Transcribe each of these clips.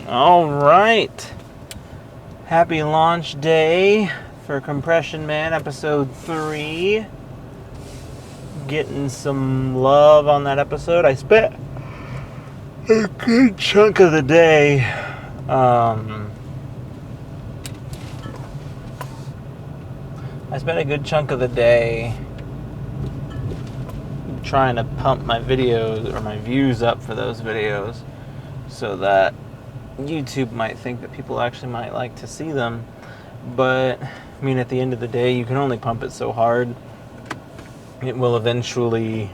All right. Happy launch day for Compression Man episode 3. Getting some love on that episode. I spent a good chunk of the day trying to pump my videos or my views up for those videos so that YouTube might think that people actually might like to see them. But I mean, at the end of the day, you can only pump it so hard. It will eventually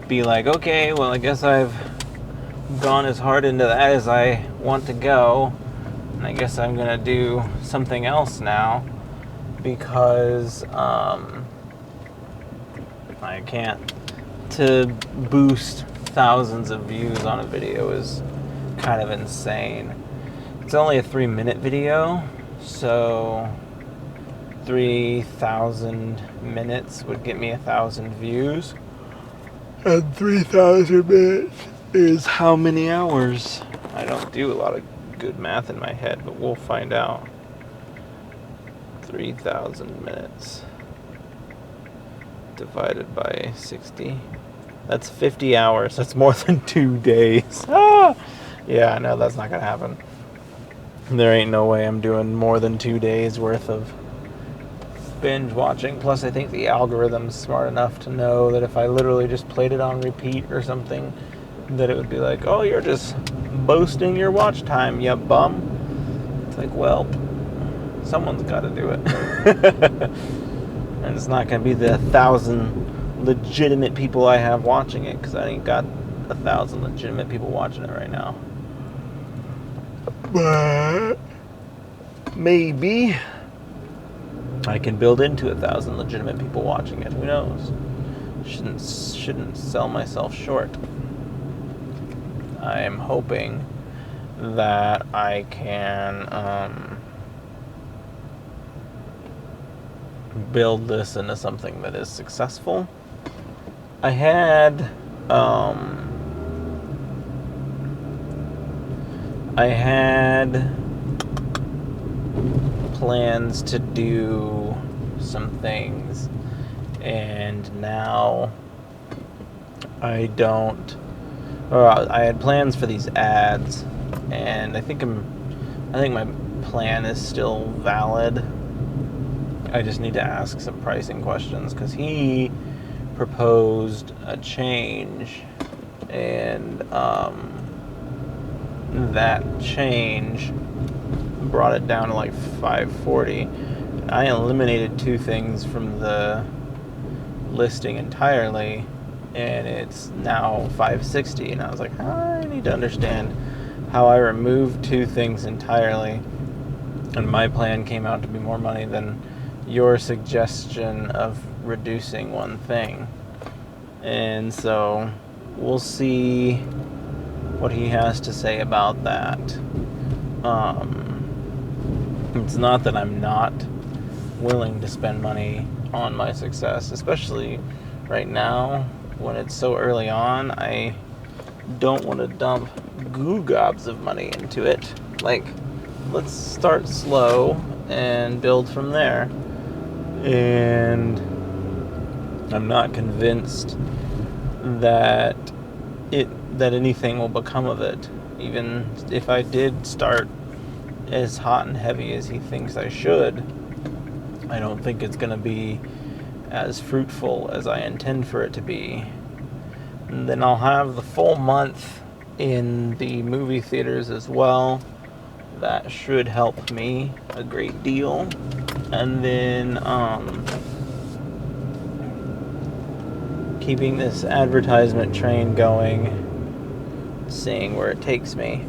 be like, okay, well, I guess I've gone as hard into that as I want to go, and I guess I'm gonna do something else now because I can't. To boost thousands of views on a video is kind of insane. It's only a 3-minute video, so 3,000 minutes would get me 1,000 views, and 3,000 minutes is how many hours? I don't do a lot of good math in my head, but we'll find out. 3,000 minutes divided by 60. That's 50 hours. That's more than 2 days. Yeah, I know that's not going to happen. There ain't no way I'm doing more than 2 days worth of binge watching. Plus, I think the algorithm's smart enough to know that if I literally just played it on repeat or something, that it would be like, oh, you're just boasting your watch time, you bum. It's like, well, someone's got to do it. And it's not going to be the 1,000 legitimate people I have watching it, because I ain't got 1,000 legitimate people watching it right now. But maybe I can build into 1,000 legitimate people watching it. Who knows? Shouldn't sell myself short. I am hoping that I can build this into something that is successful. I had plans to do some things, and now I don't. I had plans for these ads, and I think my plan is still valid. I just need to ask some pricing questions, because he proposed a change, and that change brought it down to like $540. I eliminated 2 things from the listing entirely, and it's now $560. And I was like, I need to understand how I removed 2 things entirely, and my plan came out to be more money than your suggestion of reducing 1 thing. And so we'll see what he has to say about that. It's not that I'm not willing to spend money on my success, especially right now when it's so early on. I don't want to dump gobs of money into it. Like, let's start slow and build from there. And I'm not convinced that anything will become of it. Even if I did start as hot and heavy as he thinks I should, I don't think it's going to be as fruitful as I intend for it to be. And then I'll have the full month in the movie theaters as well. That should help me a great deal. And then keeping this advertisement train going, seeing where it takes me.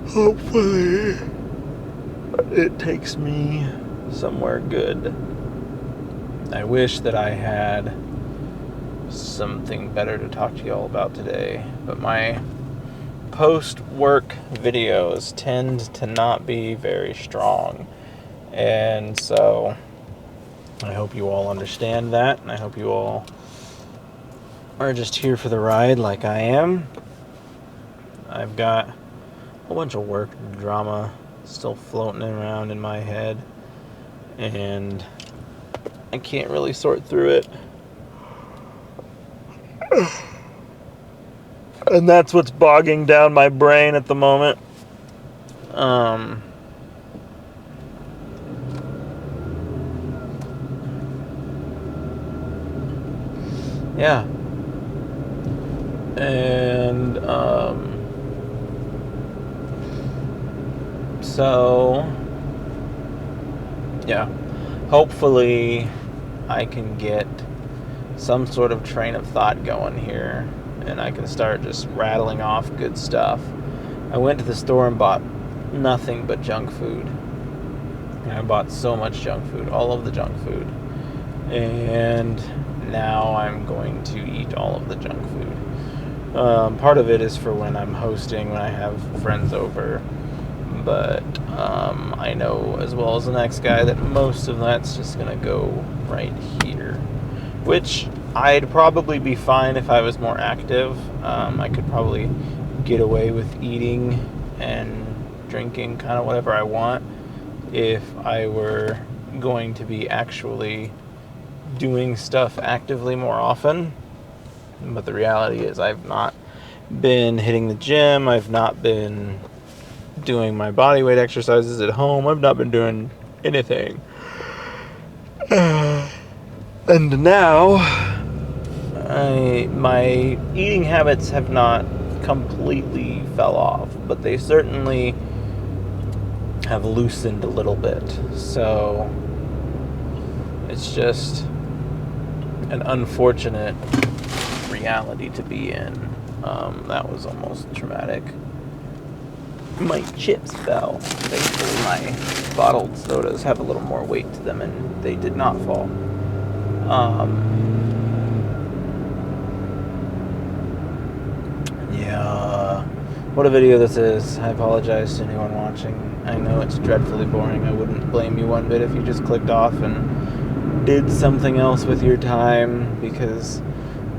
Hopefully it takes me somewhere good. I wish that I had something better to talk to y'all about today, but my post-work videos tend to not be very strong, and so I hope you all understand that, and I hope you all are just here for the ride like I am. I've got a bunch of work drama still floating around in my head, and I can't really sort through it. And that's what's bogging down my brain at the moment. Yeah. And, so, yeah. Hopefully, I can get some sort of train of thought going here, and I can start just rattling off good stuff. I went to the store and bought nothing but junk food. I bought so much junk food, all of the junk food. And now I'm going to eat all of the junk food. Part of it is for when I'm hosting, when I have friends over. But I know as well as the next guy that most of that's just going to go right here. Which I'd probably be fine if I was more active. I could probably get away with eating and drinking kind of whatever I want if I were going to be actually doing stuff actively more often. But the reality is I've not been hitting the gym. I've not been doing my body weight exercises at home. I've not been doing anything. And now my eating habits have not completely fell off, but they certainly have loosened a little bit. So it's just an unfortunate reality to be in. That was almost traumatic. My chips fell. Thankfully, my bottled sodas have a little more weight to them, and they did not fall. Yeah. What a video this is. I apologize to anyone watching. I know it's dreadfully boring. I wouldn't blame you one bit if you just clicked off and did something else with your time, because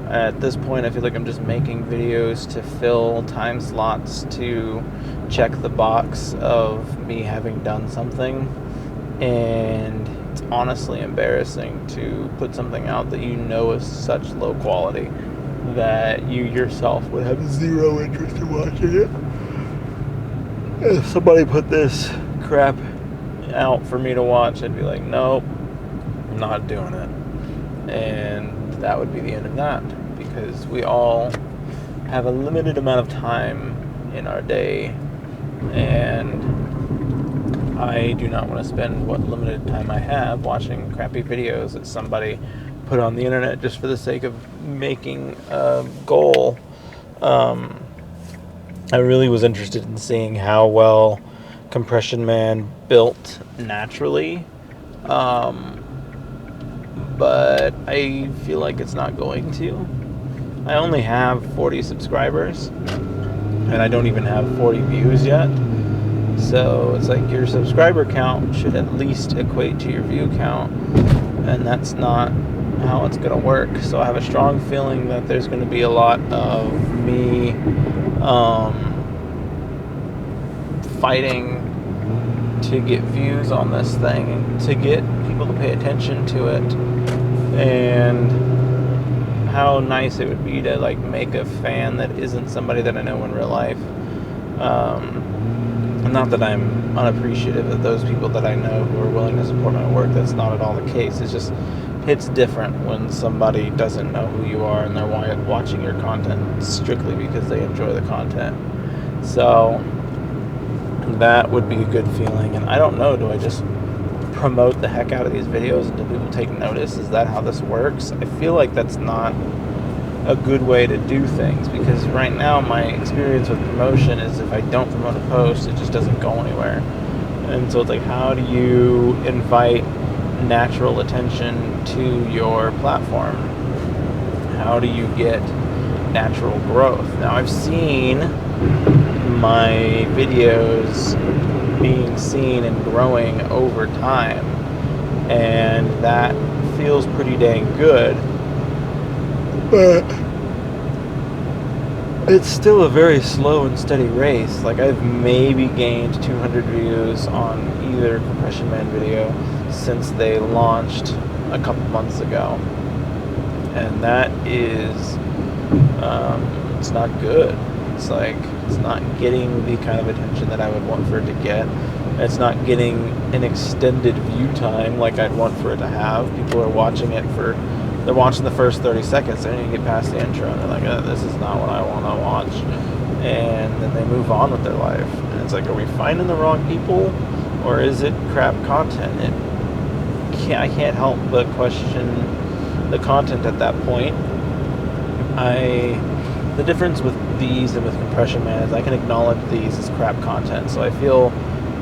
at this point I feel like I'm just making videos to fill time slots to check the box of me having done something, and it's honestly embarrassing to put something out that you know is such low quality that you yourself would have zero interest in watching it. If somebody put this crap out for me to watch, I'd be like, nope, I'm not doing it. And that would be the end of that, because we all have a limited amount of time in our day, and I do not want to spend what limited time I have watching crappy videos that somebody put on the internet just for the sake of making a goal. I really was interested in seeing how well Compression Man built naturally, but I feel like it's not going to. I only have 40 subscribers, and I don't even have 40 views yet. So it's like your subscriber count should at least equate to your view count, and that's not how it's going to work. So I have a strong feeling that there's going to be a lot of me fighting to get views on this thing and to get people to pay attention to it. And how nice it would be to like make a fan that isn't somebody that I know in real life. Not that I'm unappreciative of those people that I know who are willing to support my work. That's not at all the case. It's just it's different when somebody doesn't know who you are and they're watching your content strictly because they enjoy the content. So that would be a good feeling. And I don't know, do I just promote the heck out of these videos and do people take notice? Is that how this works? I feel like that's not a good way to do things, because right now my experience with promotion is if I don't promote a post, it just doesn't go anywhere. And so it's like, how do you invite natural attention to your platform? How do you get natural growth? Now, I've seen my videos being seen and growing over time, and that feels pretty dang good. But it's still a very slow and steady race. Like, I've maybe gained 200 views on either Compression Man video since they launched a couple months ago. And that is, it's not good. It's like, it's not getting the kind of attention that I would want for it to get. It's not getting an extended view time like I'd want for it to have. People are watching it they're watching the first 30 seconds. They don't even get past the intro. And they're like, this is not what I want to watch. And then they move on with their life. And it's like, are we finding the wrong people? Or is it crap content? I can't help but question the content at that point. The difference with these and with Compression Man is I can acknowledge these as crap content. So I feel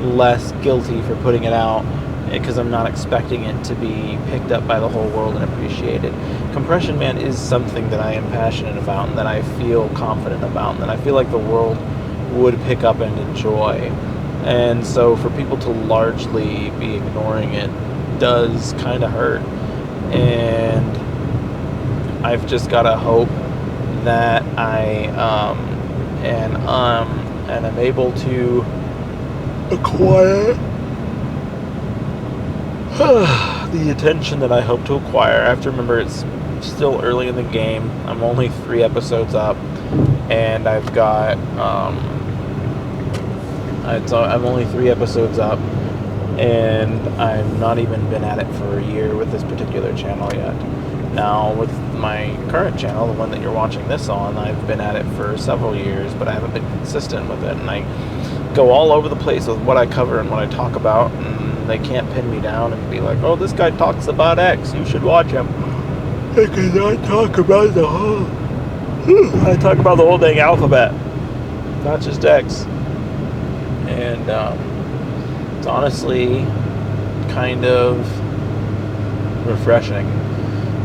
less guilty for putting it out because I'm not expecting it to be picked up by the whole world and appreciated. Compression Man is something that I am passionate about and that I feel confident about and that I feel like the world would pick up and enjoy. And so for people to largely be ignoring it does kind of hurt. And I've just got to hope that I and I'm able to acquire the attention that I hope to acquire. I have to remember it's still early in the game. I'm only 3 episodes up, and I've got I'm only 3 episodes up, and I've not even been at it for a year with this particular channel yet. Now, with my current channel, the one that you're watching this on, I've been at it for several years, but I haven't been consistent with it, and I go all over the place with what I cover and what I talk about, and they can't pin me down and be like, oh, this guy talks about X, you should watch him. Because I talk about the whole dang alphabet, not just X. And it's honestly kind of refreshing.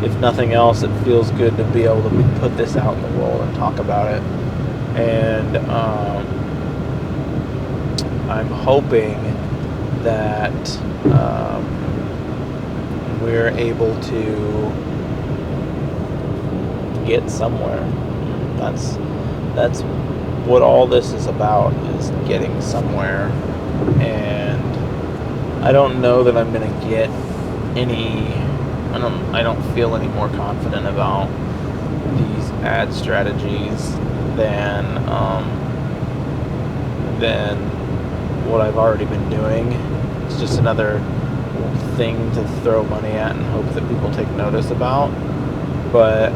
If nothing else, it feels good to be able to put this out in the world and talk about it. And I'm hoping that we're able to get somewhere. That's what all this is about, is getting somewhere. And I don't know that I'm gonna get I don't feel any more confident about these ad strategies than what I've already been doing. It's just another thing to throw money at and hope that people take notice about. But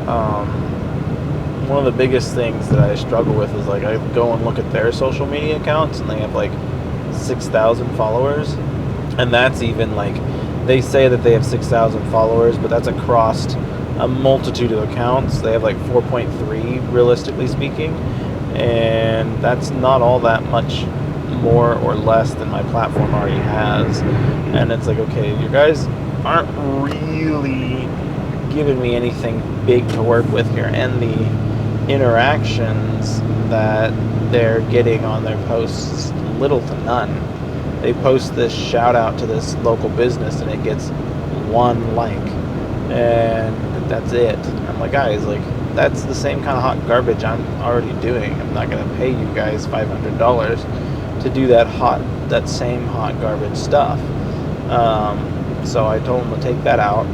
one of the biggest things that I struggle with is, like, I go and look at their social media accounts and they have like 6,000 followers, and that's even like, they say that they have 6,000 followers, but that's across a multitude of accounts. They have like 4.3 realistically speaking, and that's not all that much more or less than my platform already has. And it's like, okay, you guys aren't really giving me anything big to work with here, and the interactions that they're getting on their posts, little to none. They post this shout out to this local business and it gets 1 like, and that's it. I'm like, guys, like, that's the same kind of hot garbage I'm already doing. I'm not going to pay you guys $500 to do that same hot garbage stuff. So I told them to take that out,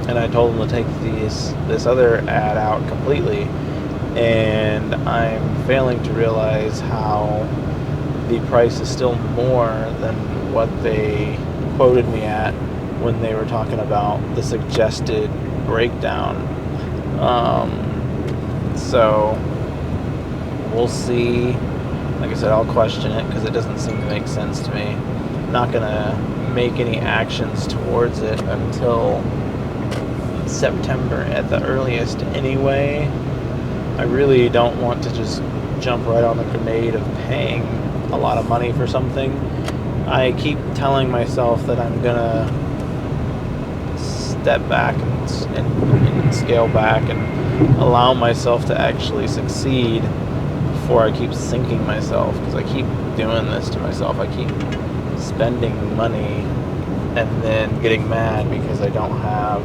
and I told them to take this other ad out completely. And I'm failing to realize how the price is still more than what they quoted me at when they were talking about the suggested breakdown. So we'll see. Like I said, I'll question it because it doesn't seem to make sense to me. I'm not gonna make any actions towards it until September at the earliest anyway. I really don't want to just jump right on the grenade of paying a lot of money for something. I keep telling myself that I'm gonna step back and scale back and allow myself to actually succeed before I keep sinking myself, because I keep doing this to myself. I keep spending money and then getting mad because I don't have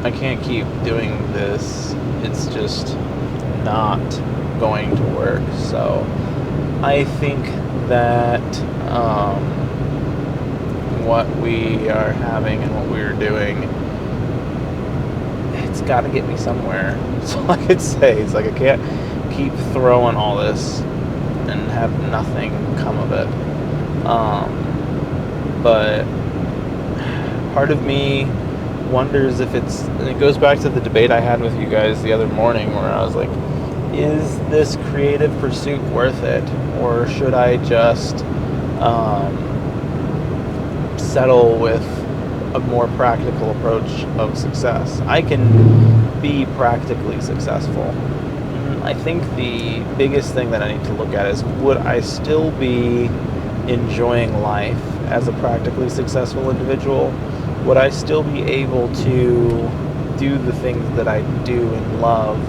I can't keep doing this. It's just not going to work. So I think that what we are having and what we're doing, it's got to get me somewhere. So all I could say is, like, I can't keep throwing all this and have nothing come of it. But part of me wonders if it's, and it goes back to the debate I had with you guys the other morning, where I was like, is this creative pursuit worth it, or should I just settle with a more practical approach of success? I can be practically successful. I think the biggest thing that I need to look at is, would I still be enjoying life as a practically successful individual? Would I still be able to do the things that I do and love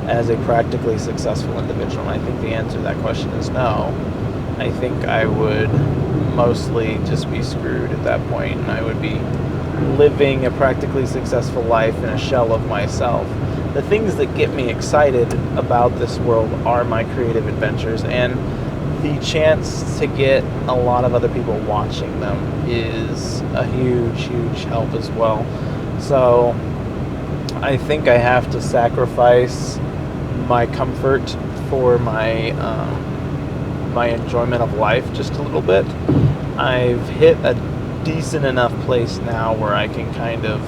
as a practically successful individual? And I think the answer to that question is no. I think I would mostly just be screwed at that point, and I would be living a practically successful life in a shell of myself. The things that get me excited about this world are my creative adventures, and the chance to get a lot of other people watching them is a huge, huge help as well. So I think I have to sacrifice my comfort for my my enjoyment of life just a little bit. I've hit a decent enough place now where I can kind of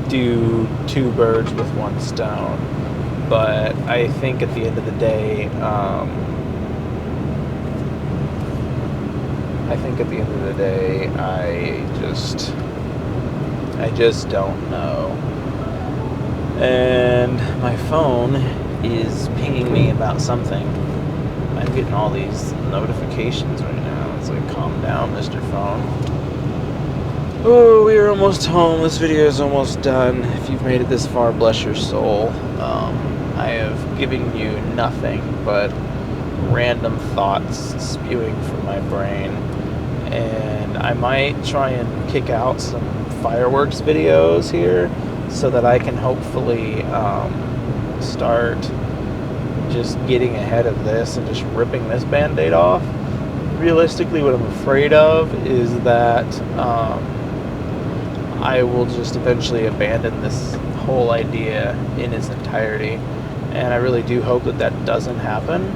do two birds with one stone. But I think at the end of the day, I just don't know. And my phone is pinging me about something. I'm getting all these notifications right now. It's like, calm down, Mr. Phone. Oh, we are almost home. This video is almost done. If you've made it this far, bless your soul. I have given you nothing but random thoughts spewing from my brain. And I might try and kick out some fireworks videos here so that I can hopefully start just getting ahead of this and just ripping this band-aid off. Realistically, what I'm afraid of is that I will just eventually abandon this whole idea in its entirety, and I really do hope that that doesn't happen.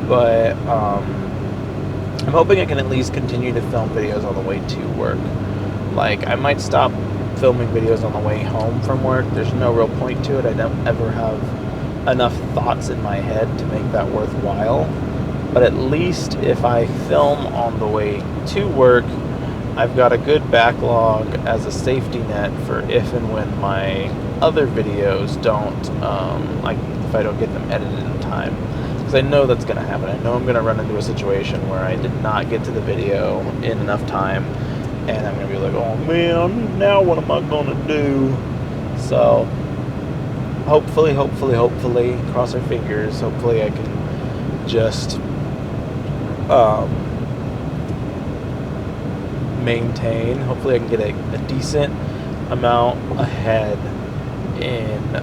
But I'm hoping I can at least continue to film videos on the way to work. Like, I might stop filming videos on the way home from work. There's no real point to it. I don't ever have enough thoughts in my head to make that worthwhile. But at least if I film on the way to work, I've got a good backlog as a safety net for if and when my other videos don't, like if I don't get them edited in time. Because I know that's going to happen. I know I'm going to run into a situation where I did not get to the video in enough time, and I'm going to be like, oh man, now what am I going to do? So hopefully, cross our fingers, hopefully I can just maintain. Hopefully I can get a decent amount ahead in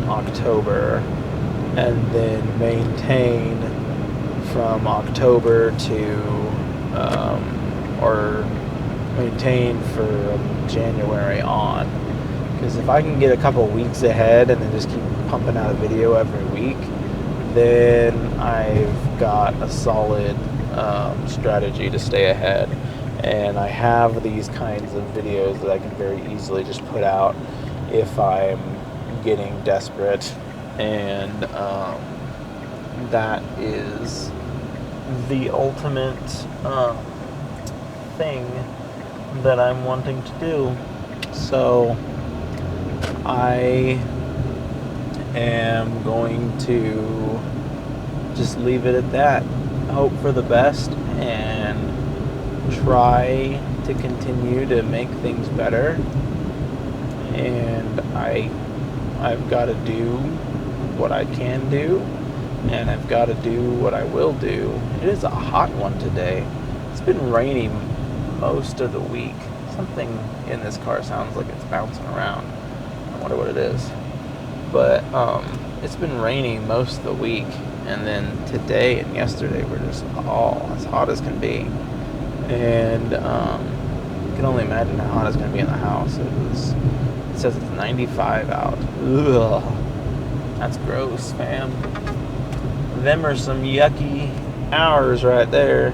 October, and then maintain from October to or maintain for January on. Because if I can get a couple weeks ahead and then just keep pumping out a video every week, then I've got a solid strategy to stay ahead. And I have these kinds of videos that I can very easily just put out if I'm getting desperate. And that is the ultimate thing that I'm wanting to do. So I am going to just leave it at that. Hope for the best and try to continue to make things better. And I've got to do what I can do, and I've got to do what I will do. It is a hot one today. It's been rainy most of the week. Something in this car sounds like it's bouncing around. I wonder what it is. But it's been raining most of the week, and then today and yesterday were just all as hot as can be. And you can only imagine how hot it's going to be in the house. It says it's 95 out. Ugh, that's gross, fam. Them are some yucky hours right there.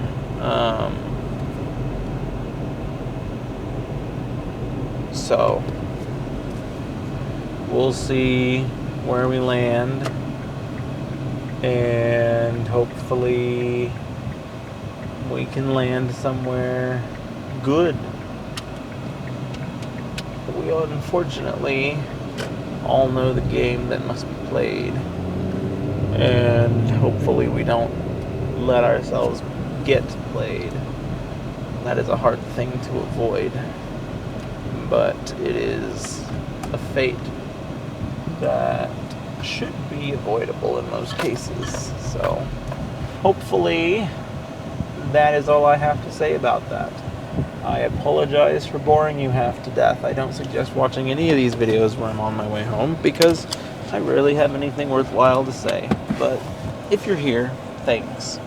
So we'll see where we land, and hopefully we can land somewhere good. We unfortunately all know the game that must be played, and hopefully we don't let ourselves get played. That is a hard thing to avoid, but it is a fate that should be avoidable in most cases. So hopefully that is all I have to say about that. I apologize for boring you half to death. I don't suggest watching any of these videos where I'm on my way home, because I rarely have anything worthwhile to say. But if you're here, thanks.